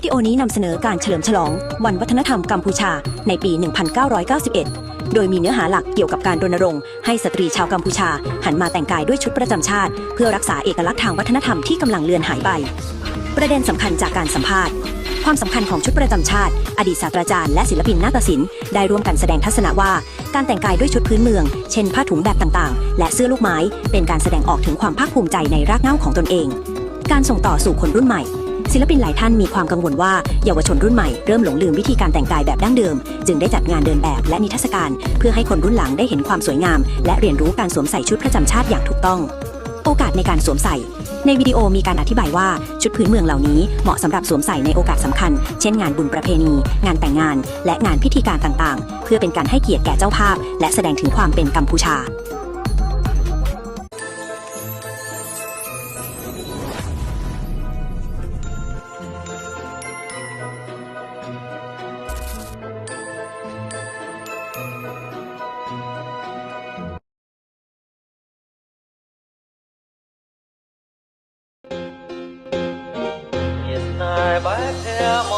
ดีโอนี้นำเสนอการเฉลิมฉลองวันวัฒนธรรมกัมพูชาในปี 1991 โดยมีเนื้อหาหลักเกี่ยวกับการรณรงค์ให้สตรีชาวกัมพูชาหันมาแต่งกายด้วยชุดประจำชาติเพื่อรักษาเอกลักษณ์ทางวัฒนธรรมที่กำลังเลือนหายไปประเด็นสำคัญจากการสัมภาษณ์ความสำคัญของชุดประจำชาติอดีตศาสตราจารย์และศิลปินนาฏศิลป์ได้ร่วมกันแสดงทัศนะว่าการแต่งกายด้วยชุดพื้นเมืองเช่นผ้าถุงแบบต่างๆและเสื้อลูกไม้เป็นการแสดงออกถึงความภาคภูมิใจในรากเหง้าของตนเองการส่งต่อสู่คนรุ่นใหม่ศิลปินหลายท่านมีความกังวลว่าเยาวชนรุ่นใหม่เริ่มหลงลืมวิธีการแต่งกายแบบดั้งเดิมจึงได้จัดงานเดินแบบและนิทรรศการเพื่อให้คนรุ่นหลังได้เห็นความสวยงามและเรียนรู้การสวมใส่ชุดประจำชาติอย่างถูกต้องโอกาสในการสวมใส่ในวิดีโอมีการอธิบายว่าชุดพื้นเมืองเหล่านี้เหมาะสำหรับสวมใส่ในโอกาสสำคัญเช่นงานบุญประเพณีงานแต่งงานและงานพิธีการต่างๆเพื่อเป็นการให้เกียรติแก่เจ้าภาพและแสดงถึงความเป็นกัมพูชาMiền này bãi theo